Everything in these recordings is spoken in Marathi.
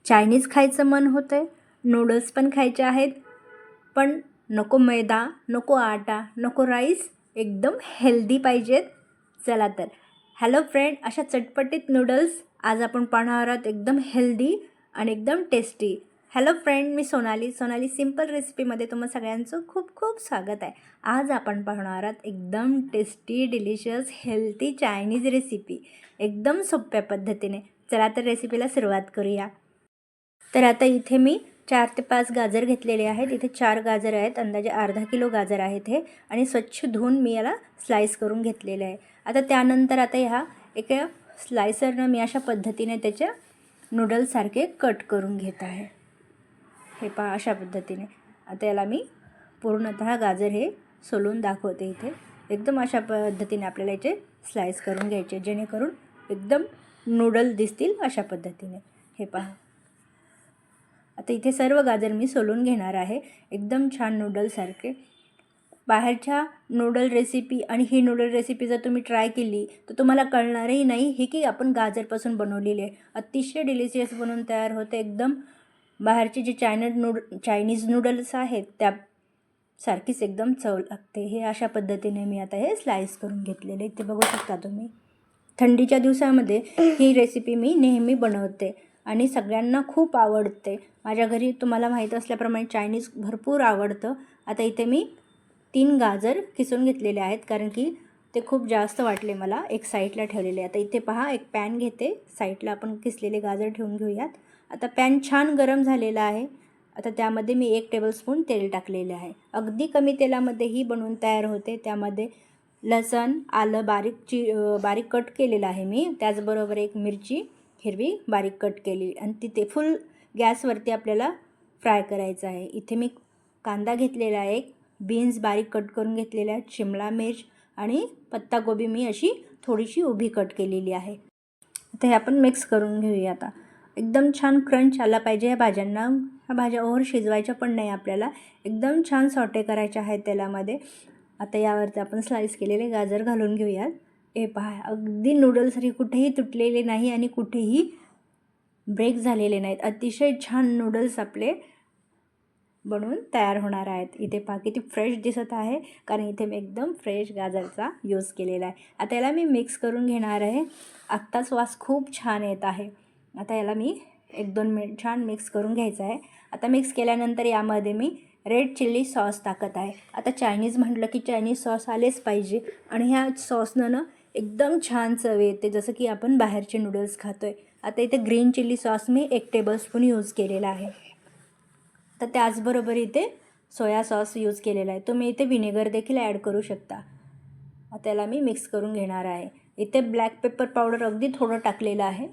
चायनीज खायचं मन होतं आहे, नूडल्स पण खायचे आहेत, पण नको मैदा, नको आटा, नको राईस, एकदम हेल्दी पाहिजेत. चला तर हॅलो फ्रेंड, अशा चटपटीत नूडल्स आज आपण पाहणार आहोत, एकदम हेल्दी आणि एकदम टेस्टी. हॅलो फ्रेंड, मी सोनाली सिम्पल रेसिपीमध्ये तुम्हा सगळ्यांचं खूप खूप स्वागत आहे. आज आपण पाहणार आहोत एकदम tasty, delicious, healthy Chinese recipe, एकदम सोप्या पद्धतीने. चला तर रेसिपीला सुरुवात करूया. तर आता इथे मी 4 ते 5 गाजर घेतलेले आहेत. इथे 4 गाजर आहेत, अंदाजे अर्धा किलो गाजर आहेत हे, आणि स्वच्छ धुवून मी याला स्लाइस करून घेतलेले आहे. आता त्यानंतर आता ह्या एका स्लायसरनं मी अशा पद्धतीने त्याच्या नूडल्ससारखे कट करून घेत आहे. हे पहा, अशा पद्धतीने. आता याला मी पूर्णतः गाजर हे सोलून दाखवते. इथे एकदम अशा पद्धतीने आपल्याला याचे स्लाइस करून घ्यायचे, जेणेकरून एकदम नूडल्स दिसतील अशा पद्धतीने. हे पहा, आता इथे सर्व गाजर मी सोलून घेणार आहे, एकदम छान नूडल्ससारखे. बाहेरच्या नूडल रेसिपी आणि ही नूडल रेसिपी जर तुम्ही ट्राय केली तर तुम्हाला कळणारही नाही हे की आपण गाजरपासून बनवलेली आहे. अतिशय डिलिशियस बनवून तयार होते. एकदम बाहेरचे जे चायनीज नूडल्स आहेत त्या सारखीच एकदम चव लागते. हे अशा पद्धतीने मी आता हे स्लाइस करून घेतलेले ते बघू शकता तुम्ही. थंडीच्या दिवसामध्ये ही रेसिपी मी नेहमी बनवते आणि सगळ्यांना खूप आवडते. माझ्या घरी तुम्हाला माहीत असल्याप्रमाणे चायनीज भरपूर आवडतं. आता इथे मी 3 गाजर किसून घेतलेले आहेत, कारण की ते खूप जास्त वाटले मला, एक साईडला ठेवलेले. आता इथे पहा, एक पॅन घेते, साईडला आपण किसलेले गाजर ठेवून घेऊयात. आता पॅन छान गरम झालेला आहे. आता त्यामध्ये मी 1 टेबलस्पून तेल टाकलेले आहे. अगदी कमी तेलामध्येही बनवून तयार होते. त्यामध्ये लसण, आलं बारीक कट केलेलं आहे मी, त्याचबरोबर एक मिरची हिरवी बारीक कट केली, आणि तिथे फुल गॅसवरती आपल्याला फ्राय करायचं आहे. इथे मी कांदा घेतलेला आहे, बीन्स बारीक कट करून घेतलेल्या आहेत, शिमला मिर्च आणि पत्तागोबी मी अशी थोडीशी उभी कट केलेली आहे. आता हे आपण मिक्स करून घेऊया. आता एकदम छान क्रंच आला पाहिजे या भाज्यांना. ह्या भाज्या ओव्हर शिजवायच्या पण नाही आपल्याला, एकदम छान सॉटे करायच्या आहेत तेलामध्ये. आता यावरती आपण स्लाइस केलेले गाजर घालून घेऊयात. हे पहा, अगदी नूडल्ससारखे कुठेही तुटलेले नाही आणि कुठेही ब्रेक झालेले नाहीत. अतिशय छान नूडल्स आपले बनवून तयार होणार आहेत. इथे पहा किती फ्रेश दिसत आहे, कारण इथे मी एकदम फ्रेश गाजरचा यूज केलेला आहे. आता याला मी मिक्स करून घेणार आहे. आत्ताच वास खूप छान येत आहे. आता याला मी 1-2 मिनिट छान मिक्स करून घ्यायचं आहे. आता मिक्स केल्यानंतर यामध्ये मी रेड चिल्ली सॉस टाकत आहे. आता चायनीज म्हटलं की चायनीज सॉस आलेच पाहिजे, आणि ह्या सॉसनं एकदम छान चव येते, जसं की आपण बाहेरचे नूडल्स खातो आहे. आता इथे ग्रीन चिल्ली सॉस मी 1 टेबलस्पून यूज केलेला आहे. तर त्याचबरोबर इथे सोया सॉस यूज केलेला आहे. तुम्ही इथे व्हिनेगर देखील ॲड करू शकता. त्याला मी मिक्स करून घेणार आहे. इथे ब्लॅक पेपर पावडर अगदी थोडं टाकलेलं आहे,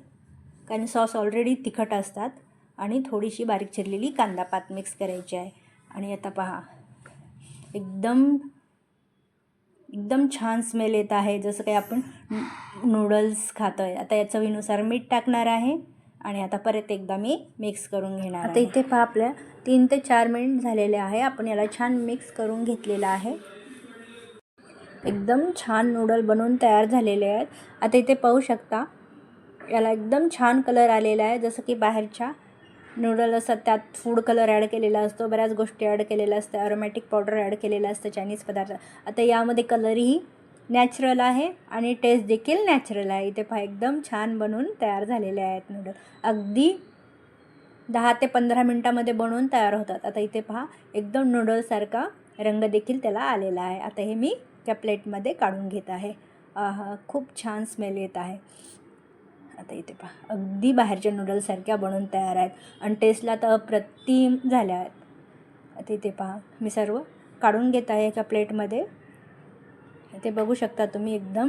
कारण सॉस ऑलरेडी तिखट असतात, आणि थोडीशी बारीक चिरलेली कांदा पात मिक्स करायची आहे. आणि आता पहा, एकदम छान स्मेल येत आहे, जसं काही आपण नूडल्स खातो आहे. आता या चवीनुसार मीठ टाकणार आहे, आणि आता परत एकदा मी मिक्स करून घेणार. आता इथे पहा, आपल्या 3 ते 4 मिनिट झालेले आहे. आपण याला छान मिक्स करून घेतलेलं आहे. एकदम छान नूडल बनवून तयार झालेले आहेत. आता इथे पाहू शकता, याला एकदम छान कलर आलेला आहे, जसं की बाहेरच्या नूडल असतात त्यात फूड कलर ॲड केलेला असतो, बऱ्याच गोष्टी ॲड केलेल्या असतात, अरोमॅटिक पावडर ॲड केलेलं असतं चायनीज पदार्थ. आता यामध्ये कलरही नॅचरल आहे आणि टेस्ट देखील नॅचरल आहे. इथे पहा, एकदम छान बनवून तयार झालेले आहेत नूडल. अगदी 10 ते 15 मिनटामध्ये बनवून तयार होतात. आता इथे पहा, एकदम नूडल्ससारखा रंग देखील त्याला आलेला आहे. आता हे मी त्या प्लेटमध्ये काढून घेत आहे. खूप छान स्मेल येत आहे. आता इथे पहा, अगदी बाहेरच्या नूडल्ससारख्या बनवून तयार आहेत, आणि टेस्टला तर अप्रतिम झाल्या आहेत. आता इथे पहा, मी सर्व काढून घेत आहे एका प्लेटमध्ये. ते बघू शकता तुम्ही, एकदम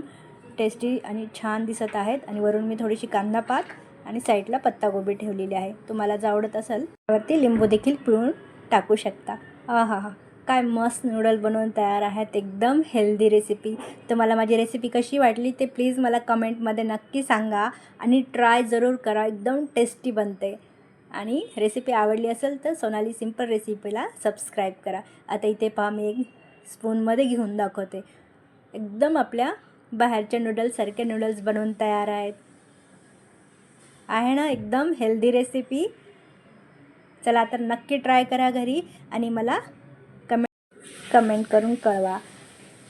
टेस्टी आणि छान दिसत आहेत. आणि वरून मी थोडीशी कांदा पात आणि साईडला पत्तागोबी ठेवलेली आहे. तुम्हाला जर आवडत असेल त्यावरती लिंबू देखील पिळून टाकू शकता. काय मस्त नूडल बनवून तयार आहेत, एकदम हेल्दी रेसिपी. तुम्हाला माझी रेसिपी कशी वाटली ते प्लीज मला कमेंटमध्ये नक्की सांगा, आणि ट्राय जरूर करा, एकदम टेस्टी बनते. आणि रेसिपी आवडली असेल तर सोनाली सिम्पल रेसिपीला सबस्क्राईब करा. आता इथे पहा, मी एक स्पूनमध्ये घेऊन दाखवते. एकदम आपल्या बाहेरच्या नूडल्ससारखे नूडल्स बनवून तयार आहेत. आहे ना एकदम हेल्दी रेसिपी. चला तर नक्की ट्राय करा घरी आणि मला कमेंट करून कळवा.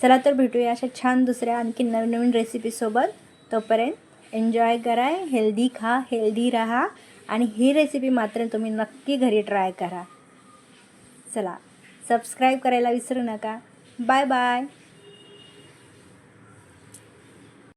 चला तर भेटूया अशा छान दुसऱ्या आणखी नवीन नवीन रेसिपीसोबत. तोपर्यंत एन्जॉय करा, हेल्दी खा, हेल्दी राहा आणि ही रेसिपी मात्र तुम्ही नक्की घरी ट्राय करा. चला, सबस्क्राईब करायला विसरू नका. Bye bye.